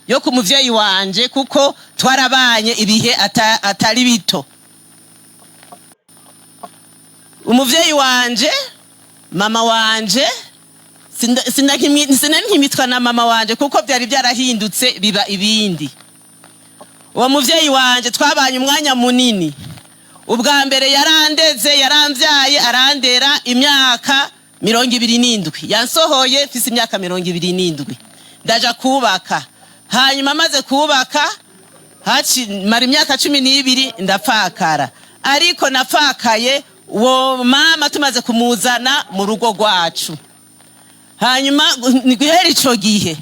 yo ku muvyeyi wanje kuko twarabanye ibihe atari bito. Umuvyeyi wanje, mama wanje, sinankimitwa na mama wanje kuko byari byarahindutse biba ibindi. Uwo muvyeyi wanje twabanye umwanya munini. Ubwa mbere yarandeze, yaramvyaye, arandera imyaka 27. Yansohoye mfise imyaka 27. Ndaja kubaka. Hanyuma maze kubaka mara imyaka 12 ndapfakara. Ariko napfakaye uwo mama tumaze kumuzana mu rugo rwacu. Hanyuma ni guhera ico gihe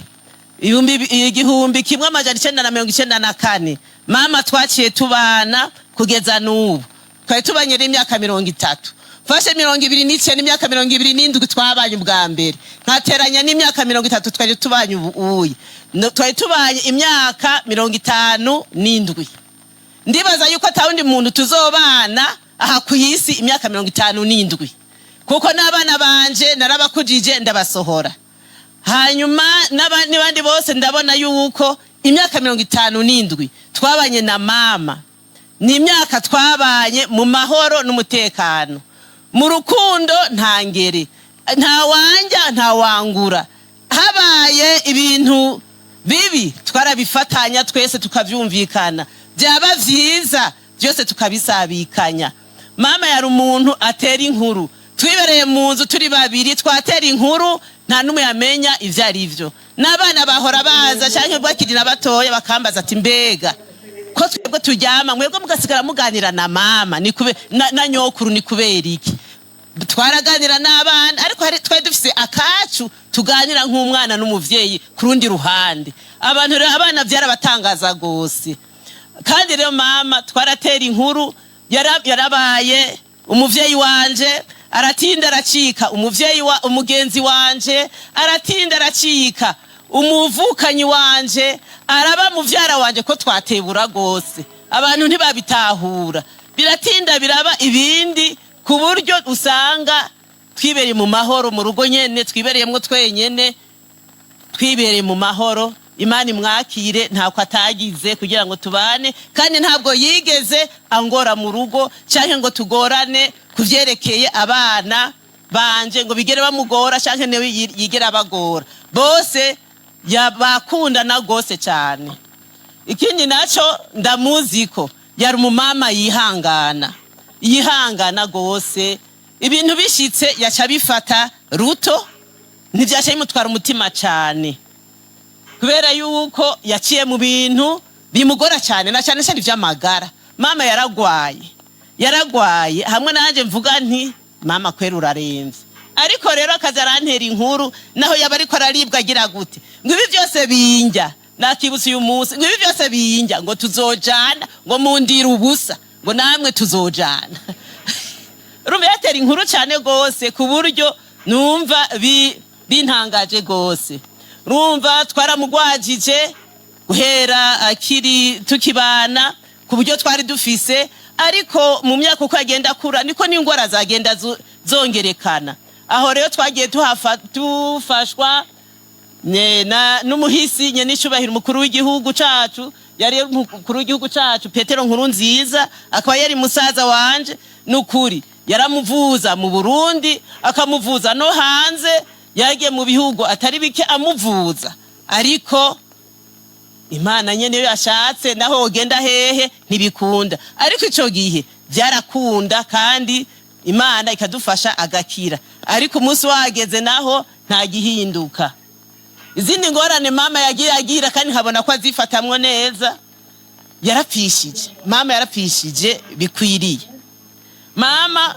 1994 mama twaciye tubana kugeza n'ubu. Twari tubanye imyaka 30. Fashe 29 n'imyaka 27 twabanye ubwa mbere. Nkateranya n'imyaka 30 twari tubanye ubuye. Twari tubanye imyaka 57. Ndibaza yuko atawundi muntu tuzobana aha kuyisi imyaka 57. Kuko n'abana banje narabakujije ndabasohora. Hanyuma n'abandi bose ndabona yuko imyaka 57 twabanye na mama. Ni imyaka twabanye mu mahoro n'umutekano. Mu rukundo ntangere. Nta wanja nta wangura. Habaye ibintu bibi twarabifatanya twese tukavyumvikana. Byaba vyiza byose tukabisabikanya. Mama yari umuntu atera inkuru. Twibereye mu nzu turi babiri twatera inkuru nta numwe yamenya ivyo ari vyo. N'abana bahora baza canke bakirira batoya bakambaza ati mbega ko twebwe turyama mwebwe mugasigara muganira na mama na nyokuru ni kubera iki? Twaraganira n'abana ariko twari dufise akacu tuganira nk'umwana n'umuvyeyi kurundi ruhande. Abana byarabatangaza gose. Kandi rero mama twaratera inkuru yarabaye umuvyeyi wanje aratinda aracika, umugenzi wanje aratinda aracika, umuvukanyi wanje araba muvyara wanje ko twatebura gose. Abantu ntibabitahura. Biratinda biraba ibindi ku buryo usanga twibereye mu mahoro mu rugo nyene twibereyemwo twenyene twibereye mu mahoro. Imana imwakire ntako atagize kugira ngo tubane kandi ntabwo yigeze angora mu rugo canke ngo tugorane kuvyerekeye abana banje ngo bigere bamugora canke newe yigera bagora. Bose bakundana gose cyane. Ikindi naco ndamuziko yari umumama yihangana gose. Ibintu bishitse yaca bifata ruto ntivyaca bimutwara umutima cyane. Kubera yuko yaciye mu bintu bimugora cyane na cyane cyane vy'amagara. Mama yaragwaye hamwe nanje mvuga nti mama kwera uraremvye. Ariko rero akaza arantera inkuru naho yaba ariko araribwa agira gute ngo ibi byose binjya nakibutse uyu munsi ngo ibi byose binjya ngo tuzojana ngo mundira ubusa ngo namwe tuzojana. Rumbe yatera inkuru cyane gose ku buryo numva bintangaje gose. Rumva twaramugwajije guhera akiri tukibana ku buryo twari dufise. Ariko mu myaka uko agenda kura niko n'ingwara zagenda zongerekana. Aho rero twagiye tufashwa n'umuhisi nyene icubahiro umukuru w'igihugu cacu. Yari umukuru w'igihugu cacu PETERO NKURUNZIZA akaba yari musaza wanje n'ukuri. Yaramuvuza mu Burundi akamuvuza no hanze. Yagiye mu bihugu atari bike amuvuza. Ariko Imana nyene yashatse naho ogenda hehe ntibikunda. Ariko ico gihe byarakunda kandi Imana ikadufasha agakira. Ariko umunsi wageze naho nta gihinduka. Izindi ngorane mama yagiye agira kandi nkabona ko azifatamwo neza. Yarapfishije. Mama yarapfishije bikwiriye. Mama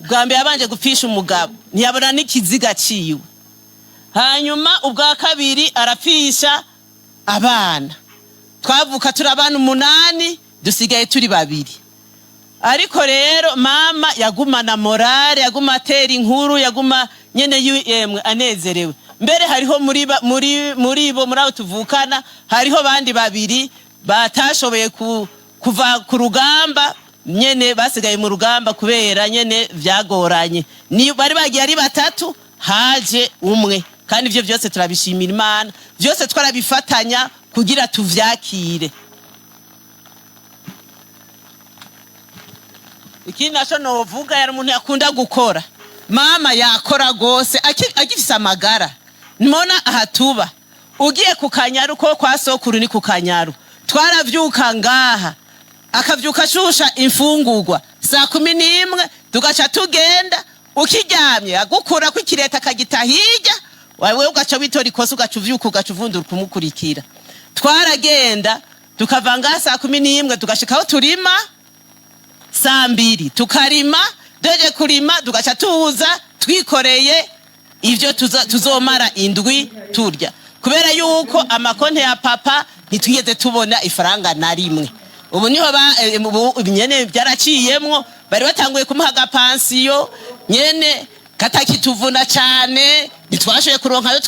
bwambe yabanje gupfisha umugabo ntiyabona n'ikiziga ciwe. Hanyuma ubwa kabiri arapfisha abana. Twavuka turi abana 8 dusigaye turi 2. Ariko rero mama yagumana morale, yaguma atera inkuru, yaguma nyene yemwe anezerewe. Mbere hariho muri bo muri abo tuvukana hariho bandi 2 batashoboye kuva ku rugamba nyene basigaye mu rugamba kubera nyene vyagoranye. Ni bari bagiye ari 3 haje umwe kandi ivyo byose turabishimira Imana, byose twarabifatanya kugira tuvyakire. Ikindi naco novuga, yari umuntu yakunda gukora. Mama yakora gose agifise amagara. Nimona ahatuba ugiye ku Kanyaru, ko kwa sokuru ni ku Kanyaru, twaravyuka ngaha akavyuka shusha imfungurwa saa 11 tugaca tugenda, ukiryamye agukura ku kireta akagita hirya, wewe ugaca witora ikosa ugaca uvyuka ugaca uvundura kumukurikira. Twaragenda tukava ngaha saa 11 tugashikaho turima saa 2 tukarima, deje kurima tugaca tuza twikoreye ivyo tuzomara indwi turya, kubera yuko amakonte ya papa ntitwigeze tubona ifaranga na rimwe. Ubu niho nyene byaraciyemwo, bari batanguye kumuha agapansiyo nyene katakituvuna cyane, ntitwashoboye kuronka ayo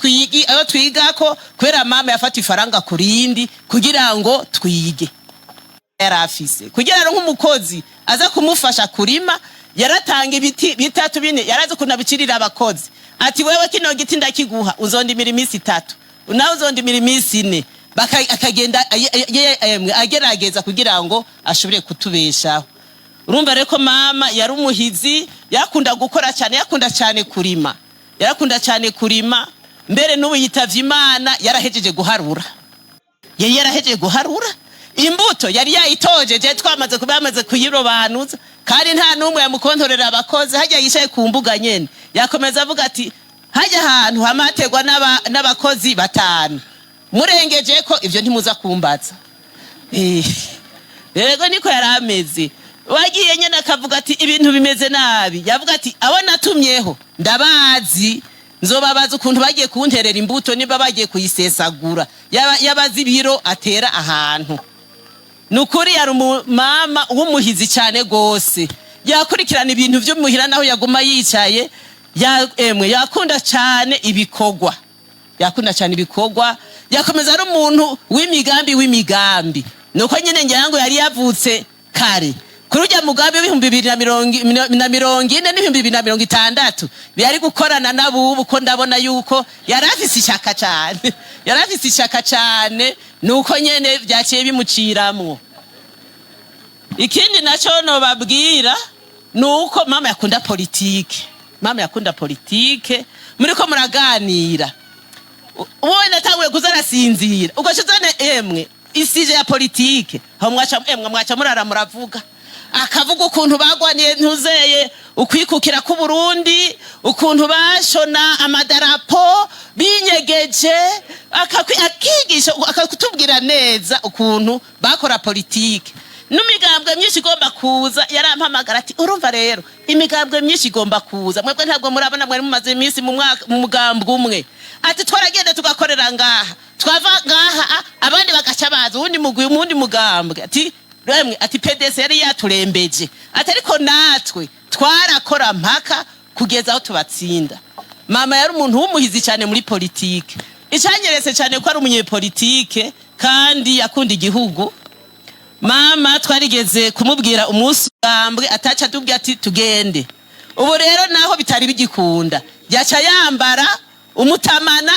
twigako kubera mama yafata ifaranga kurindi kugira ngo twige. Yarafise kugira ngo umukozi aza kumufasha kurima, yaratanga ibiti bitatu bine, yarazi kunabicirira abakozi ati wewe kino giti ndakiguha uzondimira iminsi 3 nawe uzondimira iminsi 4, akagenda agerageza kugira ngo ashobore kutubeshaho. Urumva reko mama yari umuhizi, yakunda gukora cyane, yakunda cyane kurima, yarakunda cyane kurima. Mbere n'ubu yitavye Imana, yarahejeje guharura, yari yarahejeje guharura imbuto, yari yayitojeje, twamaze kubamaze kuyirobanuza, kandi nta numwe yamukontorera abakozi. Hajya yishaye ku mbuga nyene yakomeza avuga ati hajya ahantu hamategwa n'abakozi 5, murengeje ko ivyo ntimuza kumbaza. Yego niko yarameze. Wagiye nyene akavuga ati ibintu bimeze nabi, yavuga ati abo natumyeho ndabazi, nzobabaza ukuntu bagiye kunterera imbuto niba bagiye kuyisesagura, yabazi ibiro atera ahantu. Nukuri yari mama w'umuhizi cyane gose, yakurikirana ibintu byo muhira naho yaguma yicaye. Yakunda cyane ibikogwa, yakunda cyane ibikogwa, yakomeza ari umuntu w'imigambi. Nuko nyene ngirango yari yavutse kare kuri ujya mugambi w'ibihumbi 2040 n'ibihumbi 2060 byari gukorana nabubu, ko ndabona yuko yarafise ishaka cyane, nuko nyene byaciye bimuciramwo. Ikindi naco no babwira nuko mama yakunda politike, muriko muraganira wowe natanguye kuzarasinzira ugashizane isije ya politike, aho mwaca murara muravuga, akavuga ukuntu bagwaniye ntuzeye ukwikukira ku Burundi, ukuntu bashona amadarapo binyegeje, akigisha akakutubwira neza ukuntu bakora politike. N'imigambwe myinshi igomba kuza, yarampamagara ati urumva rero imigambwe myinshi igomba kuza, mwebwe ntabwo murabona mwari mumaze iminsi mu mugambwe umwe, ati twaragenda tugakorera ngaha, twava ngaha abandi bagaca baza uwundi mugambwe, ati PDS yari yaturembeje, ati ariko natwe twarakora mpaka kugeza aho tubatsinda. Mama yari umuntu w'umuhizi cyane muri politike, icanyeretse cyane ko ari umunyepolitike kandi yakunda igihugu. Mama twarigeze kumubwira umunsi ugambwe ataca tubwira ati tugende. Ubu rero naho bitari bigikunda, yaca yambara umutamana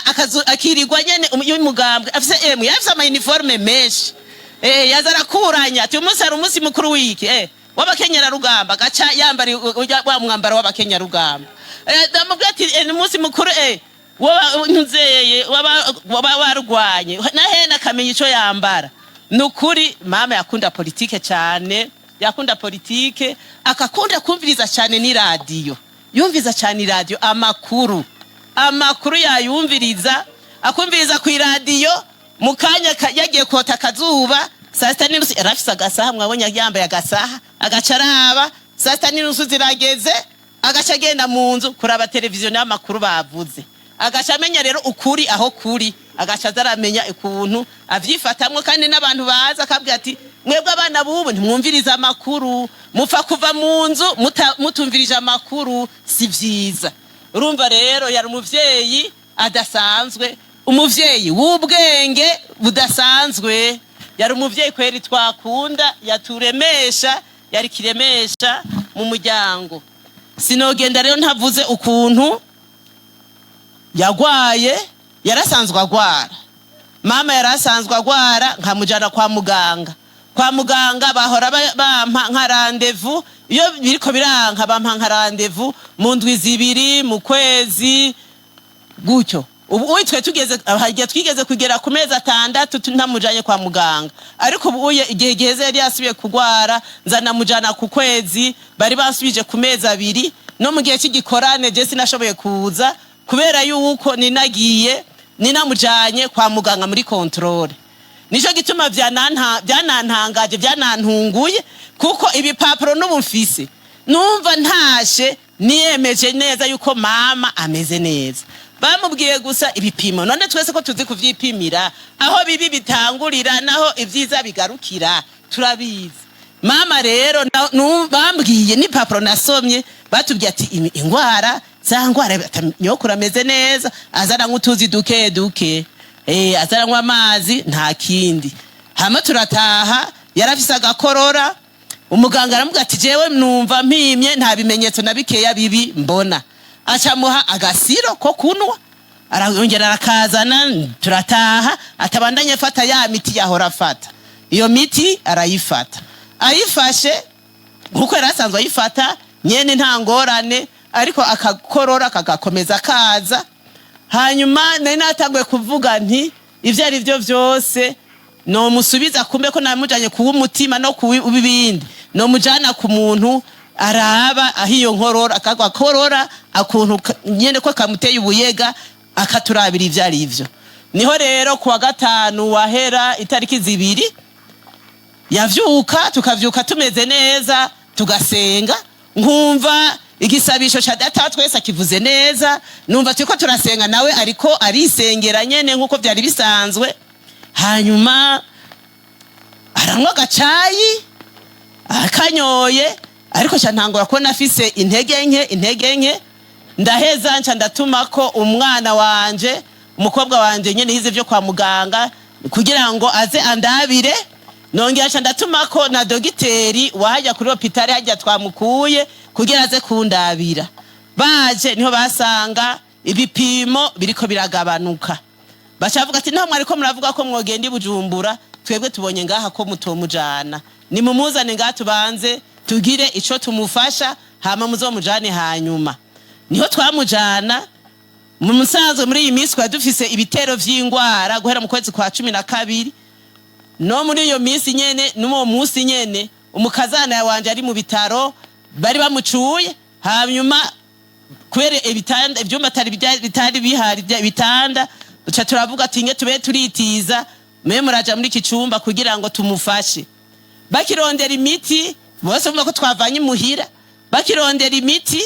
akirirwa nyene umugambwe afise yafise ama uniforme menshi, yazara kuranya ati umunsi ari umunsi mukuru wiki w'abakenyera rugamba, gaca yambari wa mwambaro w'abakenyera rugamba. Ndamubwira ati umunsi mukuru ntuzeye warugwanye nahena kamenya ico yambara. Nukuri mama yakunda politike cyane, yakunda politike, akakunda kumviriza cyane ni radio, yumviza cyane radio, amakuru yayumviriza, akumviriza ku radio. Mukanya yagiye kota akazuba saa 6:30 arafisa agasaha, mwabonye yambaye agasaha, agacaraba saa 6:30 zirageze, agacagenda mu nzu kuraba televiziyo n'amakuru bavuze, agacamenya rero ukuri aho kuri, agaca zaramenya ukuntu avyifatamwe. Kandi n'abantu baza akabwira ati mwebwe abana bubu ntimwumviriza amakuru, mufa kuva mu nzu mutumvirije amakuru, si vyiza. Urumva rero yari umuvyeyi adasanzwe, umuvyeyi w'ubwenge budasanzwe, yari umuvyeyi kweri twakunda, yaturemesha, yari kiremesha mu muryango. Sinogenda rero ntavuze ukuntu yagwaye, yarasanzwe agwara. Mama yarasanzwe agwara, nkamujana kwa muganga. Kwa muganga bahora bampa nka rendez-vous, iyo biriko biranka bampa nka rendez-vous mu ndwi zibiri mu kwezi gutyo. Ubu twe twigeze kugera ku mezi 6 ntamujanye kwa muganga, ariko ubu igihe giheze yari yasubiye kugwara, nzana mujana ku kwezi, bari basubije ku mezi 2, no mu gihe cy'igikorane je sinashoboye kuza kubera yuko ninamujanye kwa muganga muri controle. Nico gituma byanantangaje, byanantunguye, kuko ibipapuro n'ubumfise numva ntashe niyemeje neza yuko mama ameze neza. Bamubwiye gusa ibipimo, none twese ko tuzi kuvyipimira aho bibi bitangurira naho ivyiza bigarukira turabizi. Mama rero bambwiye n'ipapuro nasomye, batubwiye ati ingwara zangwara nyokura ameze neza, azana nk'utuzi duke duke, azana nkwa amazi nta kindi. Hama turataha, yarafise agakorora, umuganga aramubwira ati jewe numva mpimye nta bimenyetso nabikeya bibi mbona. Acamuha agasiro ko kunwa, arongera arakazana, turataha, atabandanye afata ya miti yahora afata. Iyo miti arayifata, ayifashe nkuko yarasanzwe ayifata nyene nta ngorane, ariko akakorora kagakomeza kaza. Hanyuma nari natanguye kuvuga nti ivyo ari byo vyose no musubiza, kumbe ko namujanye kuba umutima no kubibindi, no mujana ku muntu araba ahiyo nkorora, akakorora akuntu nyene ko kamuteye ubuyega, akaturabira ivyo ari ivyo. Niho rero kuwa 5 wahera itariki 2 yavyuka, tukavyuka tumeze neza, tugasenga, nkumva igisabisho cha data twese kivuze neza, numva tuko turasenga nawe ariko arisengera nyene nkuko byari bisanzwe. Hanyuma aranywa gacayi akanyoye, ariko cyantangura ko nafise intege nke, ndaheza nca ndatuma ko umwana wanje, umukobwa wanje nyene hize byo kwa muganga kugira ngo aze andabire. Nongera nca ndatuma ko na dogiteri wahajya kuri hopitale hajya twamukuye kugira aze kundabira. Baje niho basanga ibipimo biriko biragabanuka, bacavuga ati nta mwari ko muravuga ko mwogenda Bujumbura, twebwe tubonye ngaha ko mutomujana, ni mumuzane ngaha tubanze tugire ico tumufasha, hama muzomujane hanyuma. Niho twamujana. Mu musanzwe muri iyi minsi kwa dufise ibitero vy'ingwara guhera mu kwezi kwa 12, no muri iyo minsi nyene n'uwo munsi nyene umukazana wanje ari mu bitaro, bari bamucuye. Hanyuma kwere ibitanda ivyumba bitari bihari bitanda, uca turavuga ati nge tube turitiza mwe muraja muri iki cumba kugira ngo tumufashe. Bakirondera imiti, bose bumva ko twavanye muhira, bakirondera imiti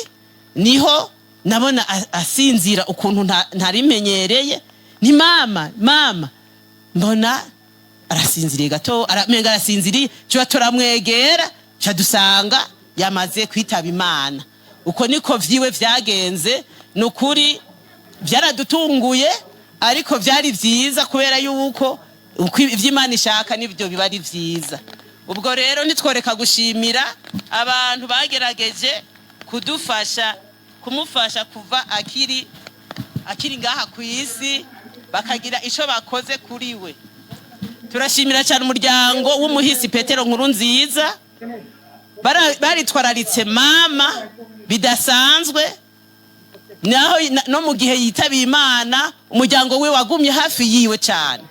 niho nabona asinzira ukuntu ntarimenyereye. Ni mama mbona arasinziriye gato, aramenga arasinziriye, cyo turamwegera, cyo dusanga yamaze kwitaba Imana. Uko niko vyiwe vyagenze, nukuri byaradutunguye, ariko vyari vyiza kubera yuko ivy'Imana ishaka nibyo biba ari vyiza. Ubwo rero nitworeka gushimira abantu bagerageje kudufasha, kumufasha kuva akiri ngaha ku isi, bakagira ico bakoze kuri we. Turashimira cyane umuryango w'umuhisi Petero Nkurunziza, baritwararitse mama bidasanzwe, naho no mu gihe yitabiye Imana umuryango we wagumye hafi yiwe cyane.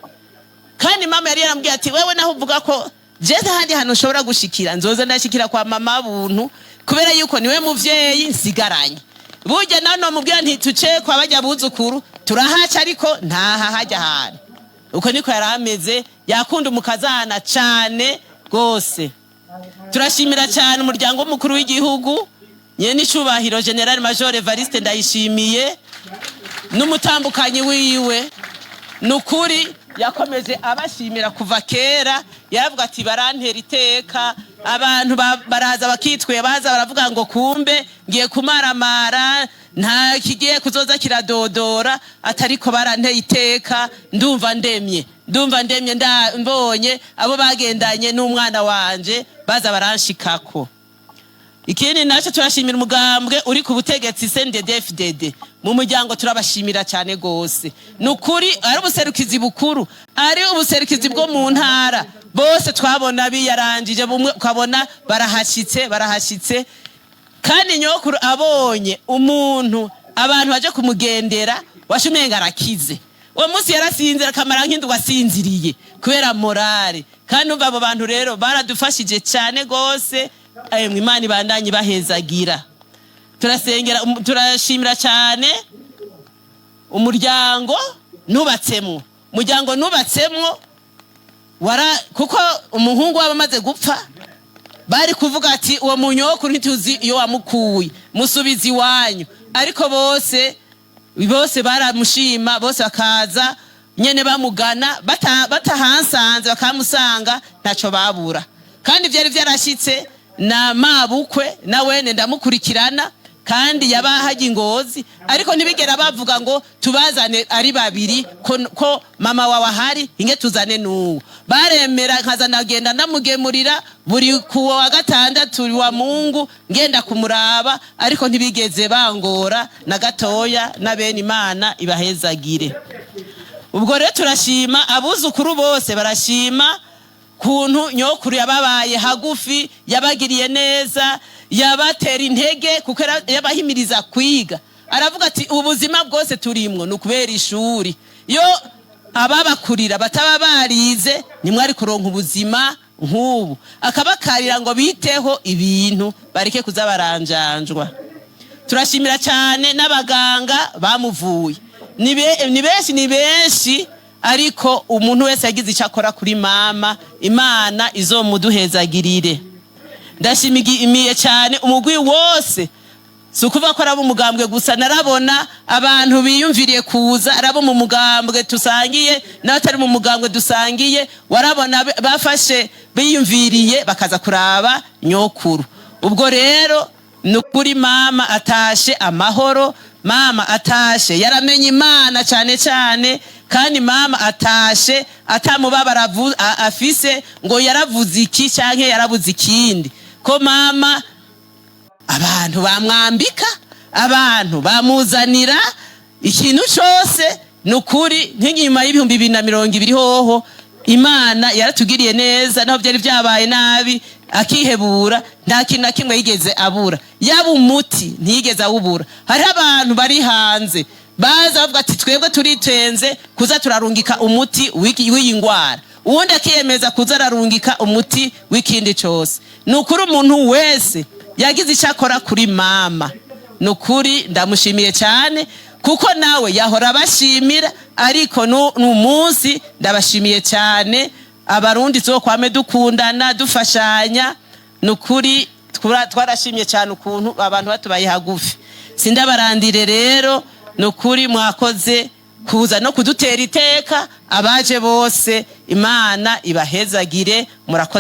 Kandi mama yari yarambwiye ati wewe naho uvuga ko je handi hano ushobora gushikira, nzoza ndashikira kwa mama buntu, kubera yuko niwe muvyeyi nsigaranye. Burya nano mubwira nti tuce kwa bajya buzukuru turahaca, ariko ntaha hajya hane. Uko niko yarameze, yakunda umukazana cyane gose. Turashimira cyane umuryango w'umukuru w'igihugu nyene icubahiro General Major Evariste Ndayishimiye n'umutambukanyi wiwe, nukuri yakomeje abashimira kuva kera. Yavuga ati barantera iteka, abantu baraza bakitwe, baza baravuga ngo kumbe ngiye kumaramara, nta kigiye kuzoza kiradodora, atariko baranteye iteka. Ndumva ndemye mbonye abo bagendanye n'umwana wanje baza baranshikako. ikindi naco turashimira umugambwe uri ku butegetsi CNDD-FDD mu muryango turabashimira cyane gose nukuri ari ubuserukizi bukuru ari ubuserukizi bwo mu ntara bose twabona biyarangije bumwe ukabona barahashitse kandi nyokuru abonye umuntu abantu baje kumugendera washumye ngarakize uwo munsi yarasinze akamara nk'indu wasinziriye kubera morale kandi umva abo bantu rero baradufashije cyane gose Imana ibandanye bahezagira turasengera turashimira cyane umuryango nubatsemwo kuko umuhungu waba amaze gupfa bari kuvuga ati uwo munyokuru ntituzi iyo wamukuye musubizi wanyu ariko bose baramushima bose bakaza nyene bamugana batahansanze bakamusanga ntaco babura kandi vyari vyarashitse na mabukwe na wene ndamukurikirana kandi yabahaje ingozi ariko ntibigera bavuga ngo tubazane ari babiri ko mama wawe ahari inge tuzane nuwo baremera nkazana genda ndamugemurira buri kuwa wa gatandatu wa Mungu ngenda kumuraba ariko ntibigeze bangora na gatoya na bene Imana ibahezagire ubwo rero turashima abuzukuru bose barashima kuntu nyokuru yababaye hagufi yabagiriye neza yabatera intege kuko yabahimiriza kwiga aravuga ati ubuzima bwose turimwo nukubera ishuri yo ababakurira bataba barize nimwari kuronka ubuzima nk'ubu akabakarira ngo biteho ibintu bareke kuzabaranjanjwa turashimira cyane n'abaganga bamuvuye ni benshi ariko umuntu wese yagize icyo akora kuri mama Imana izomuduhezagirire ndashimiye cyane umugwi wose sukuva ko arabo umugambwe gusa narabona abantu biyumviriye kuza arabo mu mugambwe tusangiye n'abatari mu mugambwe dusangiye warabona bafashe biyumviriye bakaza kuraba nyokuru ubwo rero nukuri mama atashe amahoro mama atashe yaramenye Imana cyane kandi mama atashe atamubabara afise ngo yaravuze iki canke yarabuze ikindi ko mama abantu bamwambika abantu bamuzanira ikintu cyose nukuri nk'inyuma y'ibihumbi 2020 hoho Imana yaratugiriye neza naho byari byabaye nabi akihebura nta kintu na kimwe yigeze abura yaba umuti ntiyigeze awubura hari abantu bari hanze baza bavuga ati twebwe turitenze kuza turarungika umuti w'iyi ngwara uwundi akiyemeza kuza ararungika umuti w'ikindi cyose nukuri umuntu wese yagize icyo akora kuri mama nukuri ndamushimiye cyane kuko nawe yahora bashimira ariko n'umunsi ndabashimiye cyane abarundi zo kwame dukundana dufashanya nukuri twarashimye cyane ukuntu abantu batubaye hagufi sindabarandire rero nukuri mwakoze kuza no kudutera iteka abaje bose Imana ibahezagire murakoze.